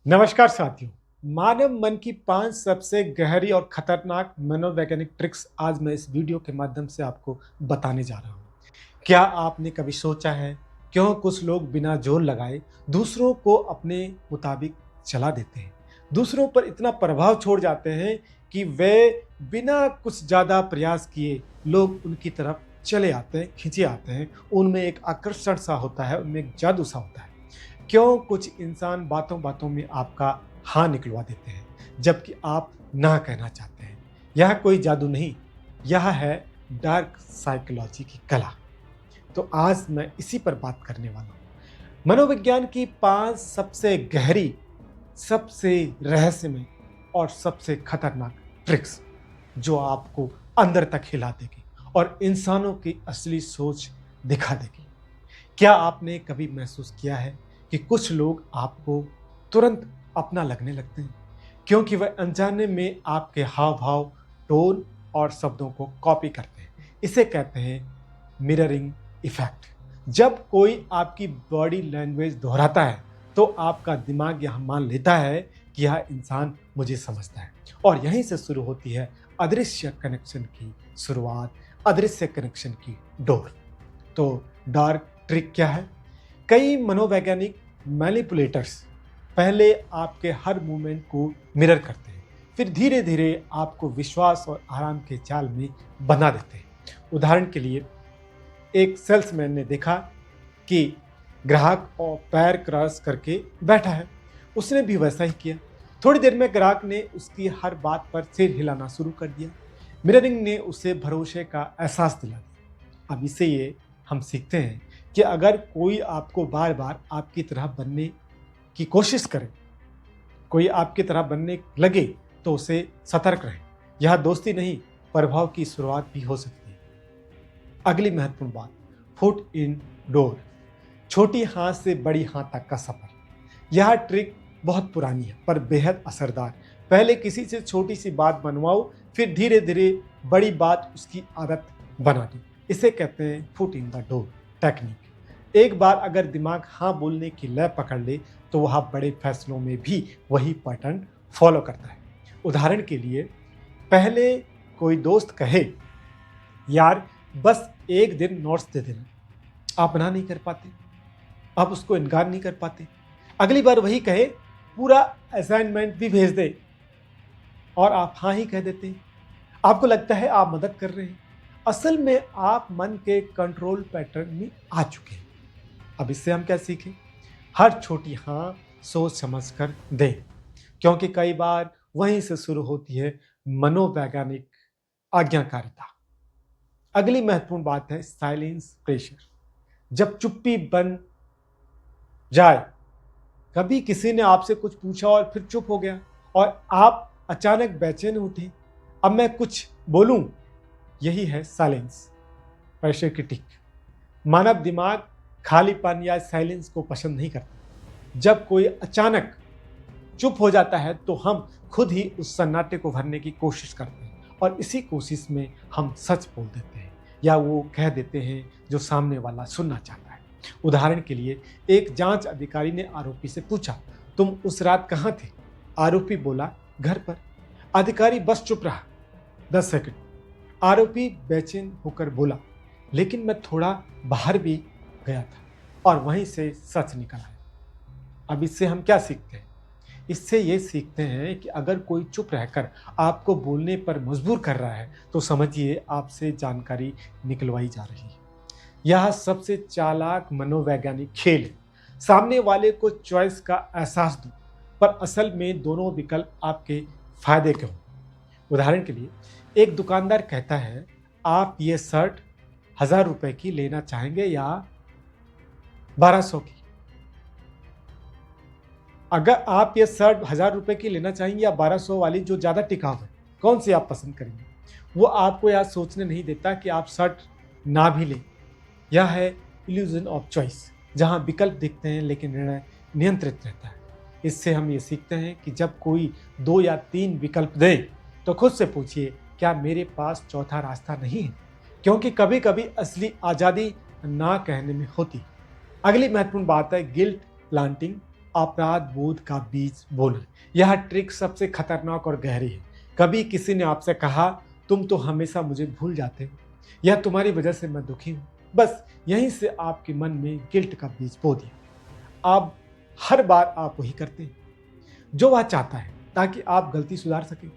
नमस्कार साथियों। मानव मन की 5 सबसे गहरी और खतरनाक मनोवैज्ञानिक ट्रिक्स आज मैं इस वीडियो के माध्यम से आपको बताने जा रहा हूँ। क्या आपने कभी सोचा है क्यों कुछ लोग बिना जोर लगाए दूसरों को अपने मुताबिक चला देते हैं? दूसरों पर इतना प्रभाव छोड़ जाते हैं कि वे बिना कुछ ज़्यादा प्रयास किए लोग उनकी तरफ चले आते हैं, खींचे आते हैं। उनमें एक आकर्षण सा होता है, उनमें एक जादू सा होता है। क्यों कुछ इंसान बातों बातों में आपका हाँ निकलवा देते हैं जबकि आप ना कहना चाहते हैं? यह कोई जादू नहीं, यह है डार्क साइकोलॉजी की कला। तो आज मैं इसी पर बात करने वाला हूँ। मनोविज्ञान की 5 सबसे गहरी, सबसे रहस्यमय और सबसे खतरनाक ट्रिक्स जो आपको अंदर तक हिला देगी और इंसानों की असली सोच दिखा देगी। क्या आपने कभी महसूस किया है कि कुछ लोग आपको तुरंत अपना लगने लगते हैं क्योंकि वह अनजाने में आपके हाव भाव, टोन और शब्दों को कॉपी करते हैं? इसे कहते हैं मिररिंग इफेक्ट। जब कोई आपकी बॉडी लैंग्वेज दोहराता है तो आपका दिमाग यह मान लेता है कि यह इंसान मुझे समझता है और यहीं से शुरू होती है अदृश्य कनेक्शन की शुरुआत, अदृश्य कनेक्शन की डोर। तो डार्क ट्रिक क्या है? कई मनोवैज्ञानिक मैनिपुलेटर्स पहले आपके हर मूवमेंट को मिरर करते हैं, फिर धीरे धीरे आपको विश्वास और आराम के जाल में बना देते हैं। उदाहरण के लिए, एक सेल्समैन ने देखा कि ग्राहक और पैर क्रॉस करके बैठा है। उसने भी वैसा ही किया। थोड़ी देर में ग्राहक ने उसकी हर बात पर सिर हिलाना शुरू कर दिया। मिररिंग ने उसे भरोसे का एहसास दिला दिया। अब इससे ये हम सीखते हैं कि अगर कोई आपको बार बार आपकी तरह बनने की कोशिश करे, कोई आपकी तरह बनने लगे, तो उसे सतर्क रहें। यह दोस्ती नहीं, प्रभाव की शुरुआत भी हो सकती है। अगली महत्वपूर्ण बात, फुट इन डोर। छोटी हाथ से बड़ी हाथ तक का सफर। यह ट्रिक बहुत पुरानी है पर बेहद असरदार। पहले किसी से छोटी सी बात बनवाओ, फिर धीरे धीरे बड़ी बात उसकी आदत बना दो। इसे कहते हैं foot in the door technique. एक बार अगर दिमाग हाँ बोलने की लय पकड़ ले तो वह बड़े फैसलों में भी वही पैटर्न फॉलो करता है। उदाहरण के लिए, पहले कोई दोस्त कहे, यार बस एक दिन नोट्स दे देना, आप मना नहीं कर पाते, आप उसको इनकार नहीं कर पाते। अगली बार वही कहे, पूरा असाइनमेंट भी भेज दे, और आप हाँ ही कह देते हैं। आपको लगता है आप मदद कर रहे हैं, असल में आप मन के कंट्रोल पैटर्न में आ चुके हैं। अब इससे हम क्या सीखें? हर छोटी हाँ सोच समझ कर दें, क्योंकि कई बार वहीं से शुरू होती है मनोवैज्ञानिक आज्ञाकारिता। अगली महत्वपूर्ण बात है साइलेंस प्रेशर। जब चुप्पी बन जाए, कभी किसी ने आपसे कुछ पूछा और फिर चुप हो गया और आप अचानक बेचैन उठे, अब मैं कुछ बोलूं, यही है साइलेंस प्रेशर की टिक। मानव दिमाग खालीपन या साइलेंस को पसंद नहीं करता। जब कोई अचानक चुप हो जाता है तो हम खुद ही उस सन्नाटे को भरने की कोशिश करते हैं और इसी कोशिश में हम सच बोल देते हैं या वो कह देते हैं जो सामने वाला सुनना चाहता है। उदाहरण के लिए, एक जांच अधिकारी ने आरोपी से पूछा, तुम उस रात कहाँ थे? आरोपी बोला, घर पर। अधिकारी बस चुप रहा 10 सेकंड। आरोपी बेचैन होकर बोला, लेकिन मैं थोड़ा बाहर भी गया था और वहीं से सच निकल आया। अब इससे हम क्या सीखते हैं? इससे ये सीखते हैं कि अगर कोई चुप रहकर आपको बोलने पर मजबूर कर रहा है तो समझिए आपसे जानकारी निकलवाई जा रही है। यह सबसे चालाक मनोवैज्ञानिक खेल है। सामने वाले को चॉइस का एहसास दो, पर असल में दोनों विकल्प आपके फायदे के हों। उदाहरण के लिए, एक दुकानदार कहता है, आप ये शर्ट 1000 रुपए की लेना चाहेंगे या 1200 की? अगर आप ये शर्ट 1000 रुपए की लेना चाहेंगे या 1200 वाली जो ज़्यादा टिकाऊ है, कौन सी आप पसंद करेंगे? वो आपको यह सोचने नहीं देता कि आप शर्ट ना भी लें। यह है इल्यूजन ऑफ चॉइस, जहाँ विकल्प दिखते हैं लेकिन निर्णय नियंत्रित रहता है। इससे हम ये सीखते हैं कि जब कोई 2 या 3 विकल्प दे तो खुद से पूछिए, क्या मेरे पास चौथा रास्ता नहीं है? क्योंकि कभी कभी असली आज़ादी ना कहने में होती है। अगली महत्वपूर्ण बात है गिल्ट प्लांटिंग अपराध बोध का बीज बोना। यह ट्रिक सबसे खतरनाक और गहरी है। कभी किसी ने आपसे कहा, तुम तो हमेशा मुझे भूल जाते हो, यह तुम्हारी वजह से मैं दुखी हूं। बस यहीं से आपके मन में गिल्ट का बीज बो दिया। अब हर बार आप वही करते हैं जो वह चाहता है, ताकि आप गलती सुधार सकें।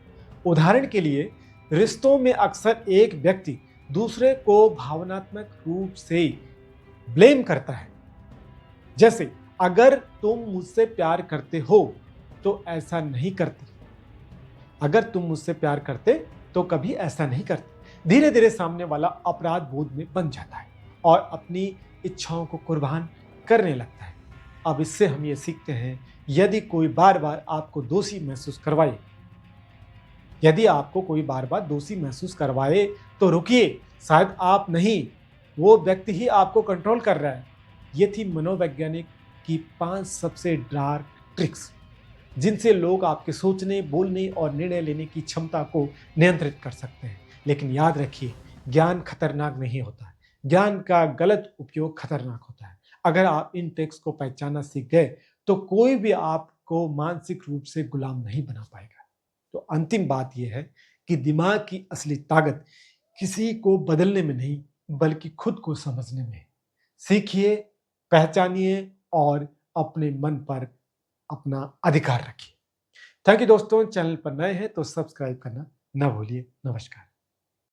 उदाहरण के लिए, रिश्तों में अक्सर एक व्यक्ति दूसरे को भावनात्मक रूप से ब्लेम करता है। जैसे, अगर तुम मुझसे प्यार करते हो तो ऐसा नहीं करती, अगर तुम मुझसे प्यार करते तो कभी ऐसा नहीं करते। धीरे धीरे सामने वाला अपराध बोध में बन जाता है और अपनी इच्छाओं को कुर्बान करने लगता है। अब इससे हम ये सीखते हैं, यदि कोई बार बार आपको दोषी महसूस करवाए, यदि आपको कोई बार बार दोषी महसूस करवाए तो रुकिए। शायद आप नहीं, वो व्यक्ति ही आपको कंट्रोल कर रहा है। ये थी मनोवैज्ञानिक की 5 सबसे डार्क ट्रिक्स, जिनसे लोग आपके सोचने, बोलने और निर्णय लेने की क्षमता को नियंत्रित कर सकते हैं। लेकिन याद रखिए, ज्ञान खतरनाक नहीं होता है, ज्ञान का गलत उपयोग खतरनाक होता है। अगर आप इन ट्रिक्स को पहचानना सीख गए तो कोई भी आपको मानसिक रूप से गुलाम नहीं बना पाएगा। तो अंतिम बात यह है कि दिमाग की असली ताकत किसी को बदलने में नहीं, बल्कि खुद को समझने में है। सीखिए, पहचानिए और अपने मन पर अपना अधिकार रखिए। थैंक यू दोस्तों। चैनल पर नए हैं तो सब्सक्राइब करना ना भूलिए। नमस्कार।